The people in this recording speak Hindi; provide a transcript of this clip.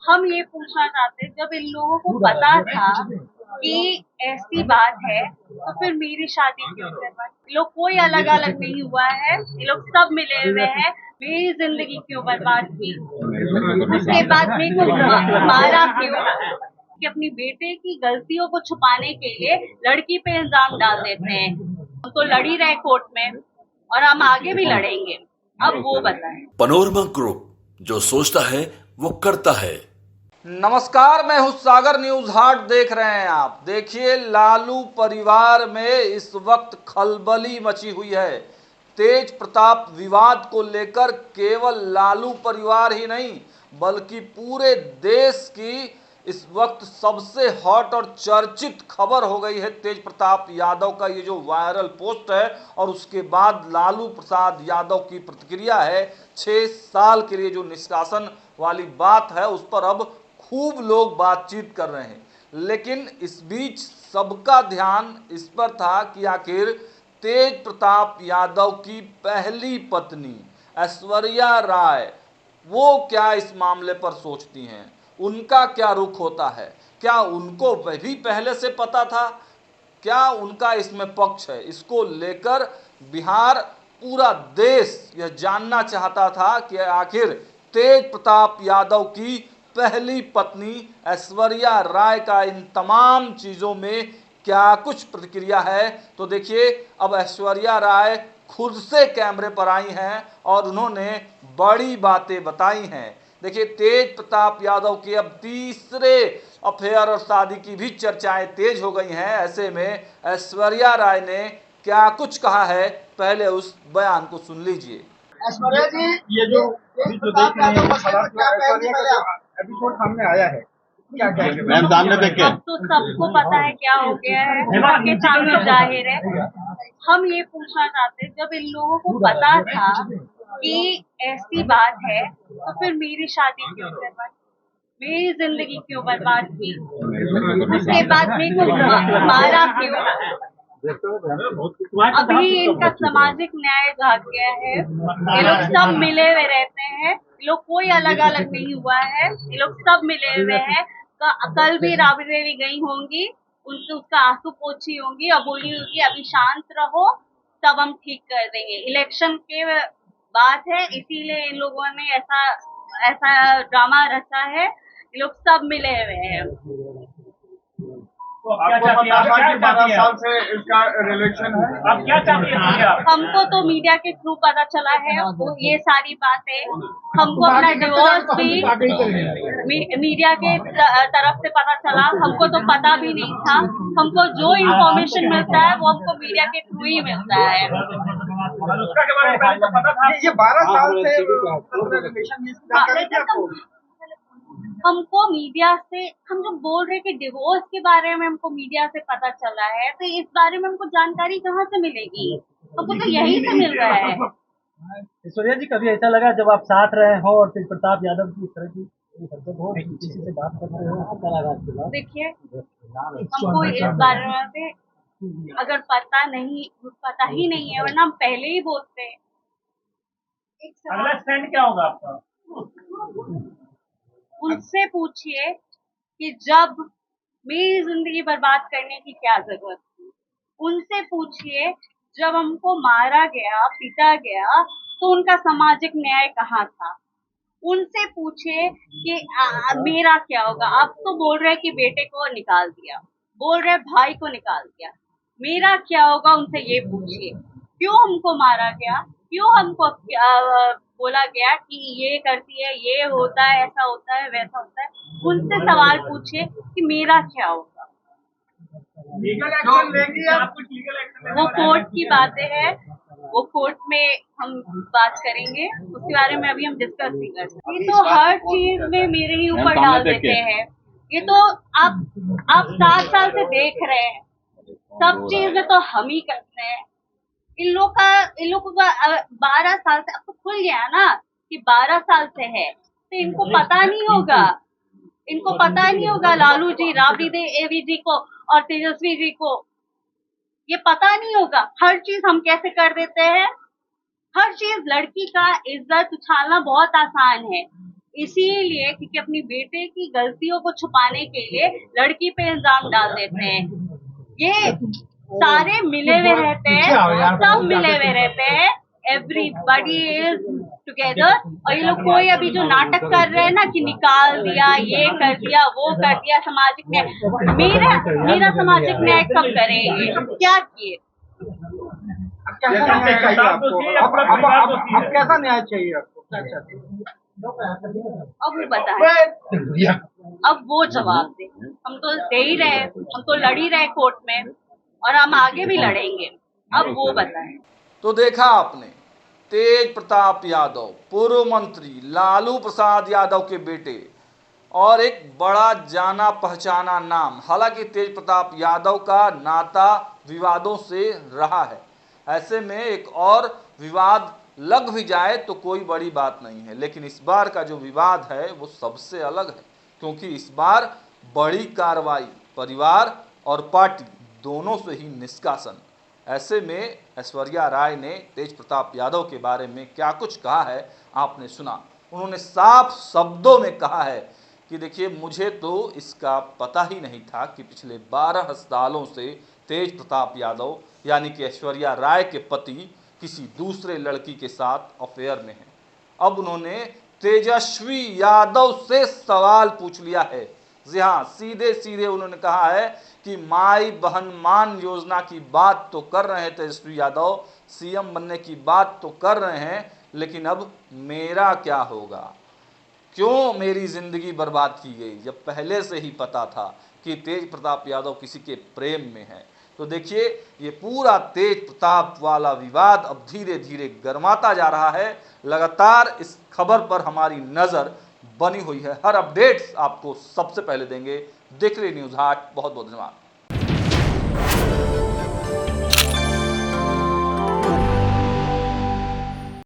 हम ये पूछना चाहते हैं, जब इन लोगों को पता था कि ऐसी बात है तो फिर मेरी शादी क्यों करवाई? ये लोग कोई अलग अलग नहीं हुआ है, ये लोग सब मिले हुए हैं। मेरी जिंदगी क्यों बर्बाद की? उसके बाद मेरे को मारा क्यों? कि अपनी बेटे की गलतियों को छुपाने के लिए लड़की पे इल्जाम डाल देते हैं। हम तो लड़ ही रहे कोर्ट में और हम आगे भी लड़ेंगे। अब वो बताएं। पनोरमा ग्रुप, जो सोचता है वो करता है। नमस्कार, मैं हूं सागर। न्यूज हाट देख रहे हैं आप। देखिए, लालू परिवार में इस वक्त खलबली मची हुई है। तेज प्रताप विवाद को लेकर केवल लालू परिवार ही नहीं बल्कि पूरे देश की इस वक्त सबसे हॉट और चर्चित खबर हो गई है तेज प्रताप यादव का ये जो वायरल पोस्ट है और उसके बाद लालू प्रसाद यादव की प्रतिक्रिया है। 6 साल के लिए जो निष्कासन वाली बात है उस पर अब खूब लोग बातचीत कर रहे हैं, लेकिन इस बीच सबका ध्यान इस पर था कि आखिर तेज प्रताप यादव की पहली पत्नी ऐश्वर्या राय वो क्या इस मामले पर सोचती हैं, उनका क्या रुख होता है, क्या उनको भी पहले से पता था, क्या उनका इसमें पक्ष है। इसको लेकर बिहार पूरा देश यह जानना चाहता था कि आखिर तेज प्रताप यादव की पहली पत्नी ऐश्वर्या राय का इन तमाम चीज़ों में क्या कुछ प्रतिक्रिया है। तो देखिए, अब ऐश्वर्या राय खुद से कैमरे पर आई हैं और उन्होंने बड़ी बातें बताई हैं। देखिए, तेज प्रताप यादव के अब तीसरे अफेयर और शादी की भी चर्चाएं तेज हो गई हैं। ऐसे में ऐश्वर्या राय ने क्या कुछ कहा है, पहले उस बयान को सुन लीजिए। ऐश्वर्या जी, ये जो देख रहे हैं ऐश्वर्या का जो एपिसोड सामने आया है, क्या क्या मैम सामने देख के अब तो सबको पता है क्या हो गया है, सबके सामने जाहिर है। हम ये पूछना चाहते हैं, जब इन लोगों को पता था कि ऐसी बात है तो फिर मेरी शादी क्यों करवाई? मेरी जिंदगी क्यों बर्बाद की? उसके बाद मेरे को मारा क्यों? अभी इनका सामाजिक न्याय भाग गया है। ये लोग सब मिले हुए रहते हैं, ये लोग कोई अलग अलग नहीं हुआ है, ये लोग सब मिले हुए हैं। कल भी राबड़ी देवी गई होंगी, उनसे उसका आंसू पोछी होंगी और बोली होगी अभी शांत रहो, तब हम ठीक कर देंगे। इलेक्शन के बात है, इसीलिए इन लोगों ने ऐसा ऐसा ड्रामा रचा है। ये लोग सब मिले हुए हैं। तो आपको पता था कि 12 साल से इसका रिलेशन है, आप क्या चाहती हैं? हमको तो मीडिया के थ्रू पता चला है ये सारी बातें। हमको अपना डिवोर्स भी मीडिया के तरफ से पता चला, हमको तो पता भी नहीं था। हमको जो इन्फॉर्मेशन मिलता है वो हमको मीडिया के थ्रू ही मिलता है। ये 12 साल से रिलेशन हमको मीडिया से, हम जब बोल रहे कि डिवोर्स के बारे में हमको मीडिया से पता चला है, तो इस बारे में हमको जानकारी कहाँ से मिलेगी? हमको तो यहीं से मिल रहा है। ऐश्वर्या जी, कभी ऐसा लगा जब आप साथ रहे हो और तेज प्रताप यादव की इस तरह की हरकत हो, किसी से बात कर रहे हो, क्या लगा आपके बाद? देखिए, हमको इस बारे में अगर पता ही नहीं है, वरना हम पहले ही बोलते हैं। अगला स्टैंड क्या होगा आपका? उनसे पूछिए कि जब मेरी जिंदगी बर्बाद करने की क्या जरूरत थी। उनसे पूछिए जब हमको मारा गया, पीटा गया, तो उनका सामाजिक न्याय कहाँ था। उनसे पूछिए कि मेरा क्या होगा। आप तो बोल रहे कि बेटे को निकाल दिया, बोल रहे भाई को निकाल दिया, मेरा क्या होगा? उनसे ये पूछिए क्यों हमको मारा गया, क्यों हमको बोला गया कि ये करती है, ये होता है, ऐसा होता है, वैसा होता है। उनसे सवाल पूछिए कि मेरा क्या होगा। लीगल एक्शन लेंगी आप? कुछ लीगल एक्शन? वो कोर्ट की बातें हैं, वो कोर्ट में हम बात करेंगे, उसके बारे में अभी हम डिस्कस नहीं कर सकते। ये तो हर चीज में मेरे ही ऊपर डाल देते हैं। ये तो आप 7 साल से देख रहे हैं, सब चीज में तो हम ही करते हैं। इन लोगों का 12 साल से, अब तो खुल गया ना कि 12 साल से है, तो इनको पता नहीं होगा। इनको पता नहीं होगा लालू जी, राबड़ी देवी जी को और तेजस्वी जी को ये पता नहीं होगा। हर चीज हम कैसे कर देते हैं, हर चीज। लड़की का इज्जत उछालना बहुत आसान है, इसीलिए क्योंकि अपनी बेटे की गलतियों को छुपाने के लिए लड़की पे इल्जाम डाल देते हैं। ये सारे मिले हुए रहते हैं, सब मिले हुए रहते हैं, एवरीबॉडी इज टुगेदर। और ये लोग कोई अभी जो नाटक कर रहे हैं ना कि निकाल दिया, ये कर दिया, वो कर दिया, सामाजिक न्याय, मेरा सामाजिक न्याय कब करेंगे? क्या किए? अब कैसा न्याय चाहिए आपको? अब कैसा न्याय चाहिए आपको? क्या चाहते हैं? अब वो बताए, अब वो जवाब दे। हम तो दे ही रहे, हम तो लड़ ही रहे कोर्ट में और हम आगे भी लड़ेंगे। अब वो बताए। तो देखा आपने, तेज प्रताप यादव पूर्व मंत्री लालू प्रसाद यादव के बेटे और एक बड़ा जाना पहचाना नाम। हालांकि तेज प्रताप यादव का नाता विवादों से रहा है, ऐसे में एक और विवाद लग भी जाए तो कोई बड़ी बात नहीं है, लेकिन इस बार का जो विवाद है वो सबसे अलग है, क्योंकि इस बार बड़ी कार्रवाई परिवार और पार्टी दोनों से ही निष्कासन। ऐसे में ऐश्वर्या राय ने तेज प्रताप यादव के बारे में क्या कुछ कहा है आपने सुना। उन्होंने साफ शब्दों में कहा है कि देखिए, मुझे तो इसका पता ही नहीं था कि पिछले 12 सालों से तेज प्रताप यादव यानी कि ऐश्वर्या राय के पति किसी दूसरे लड़की के साथ अफेयर में हैं। अब उन्होंने तेजस्वी यादव से सवाल पूछ लिया है। जी हाँ, सीधे सीधे उन्होंने कहा है कि माई बहन मान योजना की बात तो कर रहे हैं तेजस्वी यादव, सीएम बनने की बात तो कर रहे हैं, लेकिन अब मेरा क्या होगा? क्यों मेरी जिंदगी बर्बाद की गई, जब पहले से ही पता था कि तेज प्रताप यादव किसी के प्रेम में है। तो देखिए, ये पूरा तेज प्रताप वाला विवाद अब धीरे धीरे गर्माता जा रहा है। लगातार इस खबर पर हमारी नज़र बनी हुई है। हर अपडेट्स आपको सबसे पहले देंगे। देख रहे न्यूज़ हाट। बहुत बहुत धन्यवाद।